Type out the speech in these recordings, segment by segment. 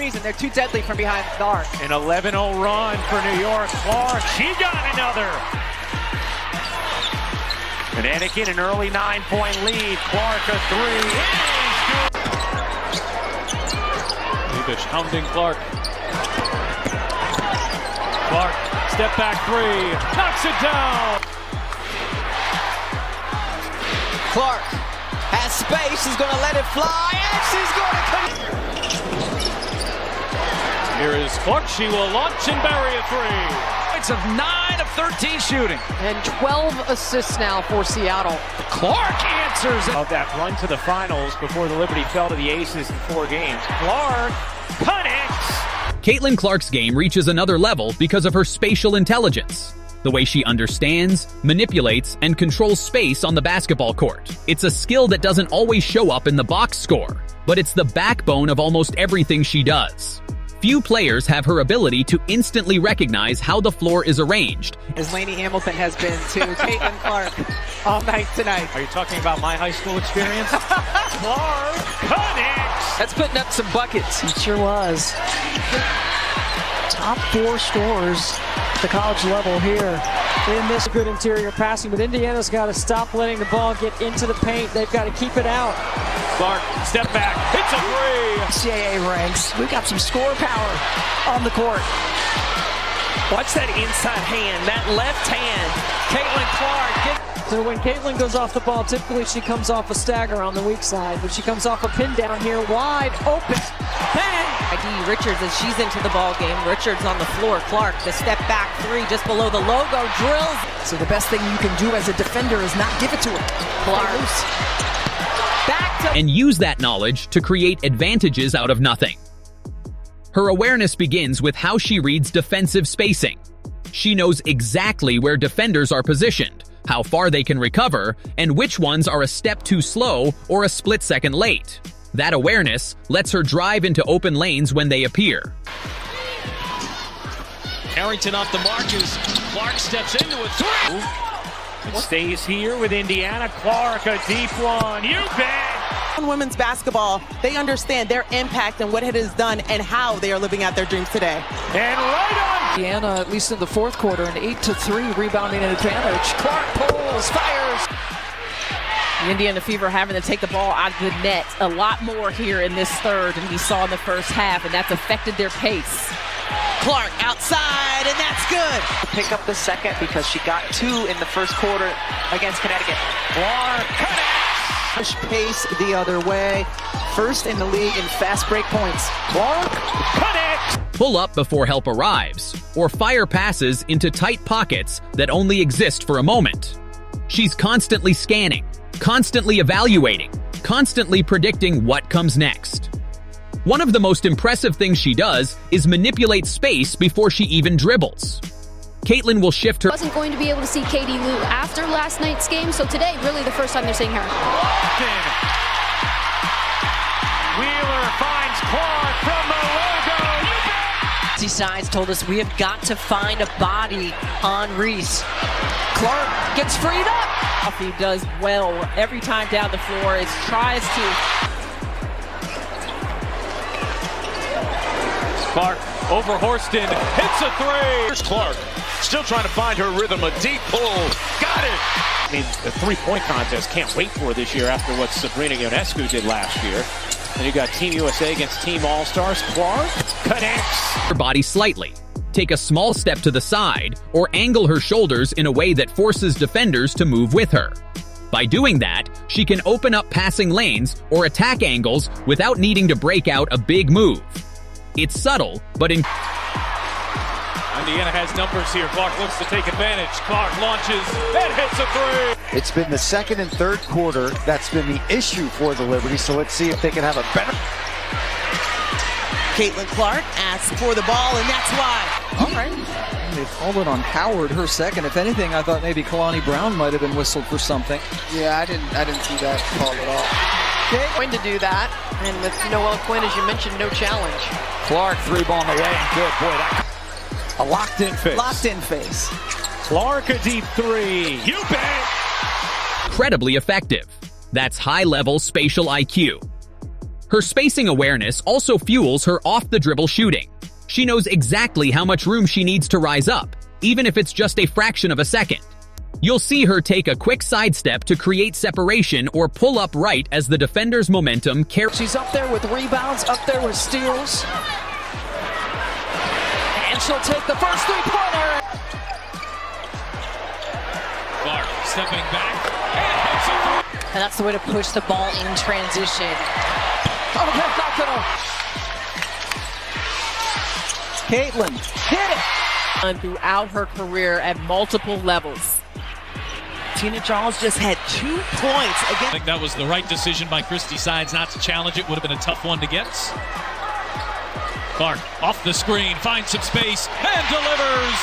reason. They're too deadly from behind the arc. An 11-0 run for New York. Clark, she got another. Connecticut, an early 9-point lead. Clark, a three. Lebish hounding Clark. Clark, step back three. Knocks it down. Clark has space. She's going to let it fly. And she's going to... Here is Clark. She will launch and bury a three. It's of 9 of 13 shooting. And 12 assists now for Seattle. Clark answers of that run to the finals before the Liberty fell to the Aces in 4 games. Clark connects. Caitlin Clark's game reaches another level because of her spatial intelligence. The way she understands, manipulates, and controls space on the basketball court. It's a skill that doesn't always show up in the box score, but it's the backbone of almost everything she does. Few players have her ability to instantly recognize how the floor is arranged. As Lainey Hamilton has been to Caitlin Clark all night tonight. Are you talking about my high school experience? Clark connects. That's putting up some buckets. It sure was. Top 4 scorers at the college level here. In this good interior passing, but Indiana's got to stop letting the ball get into the paint. They've got to keep it out. Clark, step back, hits a three. CAA ranks. We've got some score power on the court. Watch that inside hand, that left hand. Caitlin Clark. So when Caitlin goes off the ball, typically she comes off a stagger on the weak side, but she comes off a pin down here, wide open. Bang! ID Richards as she's into the ball game. Richards on the floor. Clark, the step back three just below the logo, drills. So the best thing you can do as a defender is not give it to her. Clark. Back to... And use that knowledge to create advantages out of nothing. Her awareness begins with how she reads defensive spacing. She knows exactly where defenders are positioned, how far they can recover, and which ones are a step too slow or a split second late. That awareness lets her drive into open lanes when they appear. Harrington off the mark as Clark steps into a three. It stays here with Indiana. Clark, a deep one. You bet! On women's basketball, they understand their impact and what it has done and how they are living out their dreams today. And right on! Indiana, at least in the fourth quarter, an 8-3 rebounding advantage. Clark pulls, fires. The Indiana Fever having to take the ball out of the net a lot more here in this third than we saw in the first half, and that's affected their pace. Clark outside, and that's good. Pick up the second because she got 2 in the first quarter against Connecticut. Clark connects! Push pace the other way. First in the league in fast break points. Clark connects! Pull up before help arrives, or fire passes into tight pockets that only exist for a moment. She's constantly scanning, constantly evaluating, constantly predicting what comes next. One of the most impressive things she does is manipulate space before she even dribbles. Caitlin will shift her... Wasn't going to be able to see Katie Lou after last night's game, so today, really the first time they're seeing her. Wheeler finds Clark from the logo. Sides told us we have got to find a body on Reese. Clark gets freed up. He does well every time down the floor. It tries to... Clark over Horston, hits a three. Here's Clark, still trying to find her rhythm, a deep pull, got it! I mean, the three-point contest can't wait for this year after what Sabrina Ionescu did last year. And you got Team USA against Team All-Stars. Clark connects. Her body slightly, take a small step to the side, or angle her shoulders in a way that forces defenders to move with her. By doing that, she can open up passing lanes or attack angles without needing to break out a big move. It's subtle, but Indiana has numbers here. Clark looks to take advantage. Clark launches and hits a three. It's been the second and third quarter that's been the issue for the Liberty, so let's see if they can have a better... Caitlin Clark asks for the ball, and that's why. All right. They called it on Howard, her second. If anything, I thought maybe Kalani Brown might have been whistled for something. Yeah, I didn't see that call at all. Going to do that, and with Noelle Quinn, as you mentioned, no challenge. Clark, three ball in the way, and good. Boy, that a locked-in face. Locked-in face. Clark, a deep three. You bet! incredibly effective. That's high-level spatial IQ. Her spacing awareness also fuels her off-the-dribble shooting. She knows exactly how much room she needs to rise up, even if it's just a fraction of a second. You'll see her take a quick sidestep to create separation or pull up right as the defender's momentum carries. She's up there with rebounds, up there with steals. And she'll take the first three-pointer. Clark stepping back. And that's the way to push the ball in transition. Oh, that's not gonna. Caitlin hit it. Throughout her career at multiple levels. Tina Charles just had 2 points I against. think that was the right decision by Christy Sides not to challenge it. Would have been a tough one to get. Clark off the screen, finds some space, and delivers.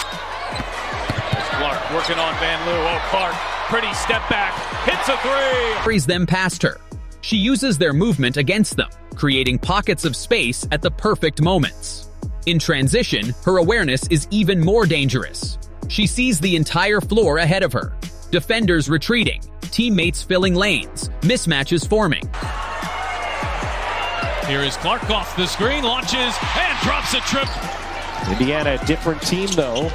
Clark working on Van Loo. Oh, Clark, pretty step back, hits a three. Carries them past her. She uses their movement against them, creating pockets of space at the perfect moments. In transition, her awareness is even more dangerous. She sees the entire floor ahead of her. Defenders retreating, teammates filling lanes, mismatches forming. Here is Clark off the screen, launches, and drops a trip. Indiana, a different team though.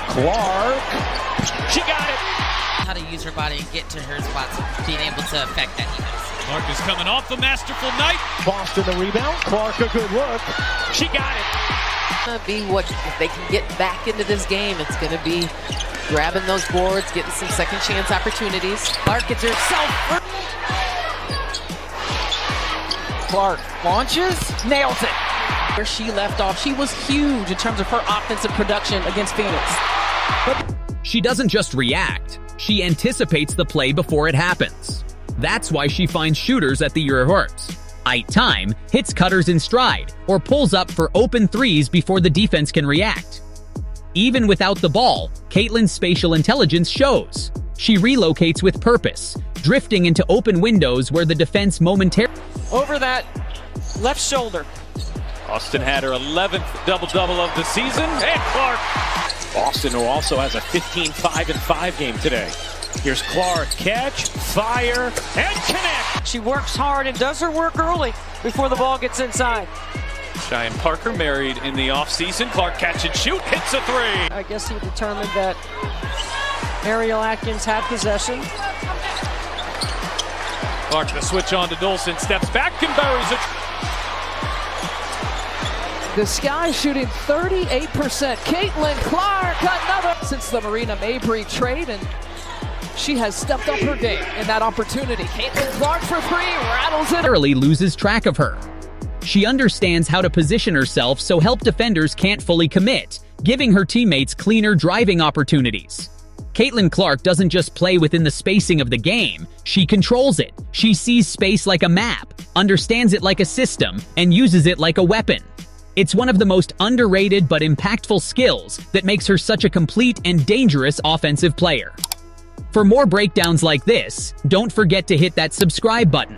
Clark, she got it. How to use her body and get to her spots, being able to affect that defense. Clark is coming off the masterful night. Boston the rebound. Clark a good look. She got it. Be what if they can get back into this game, it's going to be grabbing those boards, getting some second chance opportunities. Clark gets herself. Clark launches, nails it. Where she left off, she was huge in terms of her offensive production against Phoenix. But she doesn't just react, she anticipates the play before it happens. That's why she finds shooters at the reverse. Time, hits cutters in stride, or pulls up for open threes before the defense can react. Even without the ball, Caitlin's spatial intelligence shows. She relocates with purpose, drifting into open windows where the defense momentarily... Over that left shoulder. Austin had her 11th double-double of the season, and Clark. Boston, who also has a 15-5-5 game today. Here's Clark, catch, fire, and connect. She works hard and does her work early before the ball gets inside. Cheyenne Parker married in the offseason. Clark catch and shoot, hits a three. I guess he determined that Ariel Atkins had possession. Clark the switch on to Dolson, steps back and buries it. The Sky shooting 38%. Caitlin Clark, another since the Marina Mabry trade, and she has stepped up her game in that opportunity. Caitlin Clark for three, rattles it. ...rarely loses track of her. She understands how to position herself so help defenders can't fully commit, giving her teammates cleaner driving opportunities. Caitlin Clark doesn't just play within the spacing of the game, she controls it. She sees space like a map, understands it like a system, and uses it like a weapon. It's one of the most underrated but impactful skills that makes her such a complete and dangerous offensive player. For more breakdowns like this, don't forget to hit that subscribe button.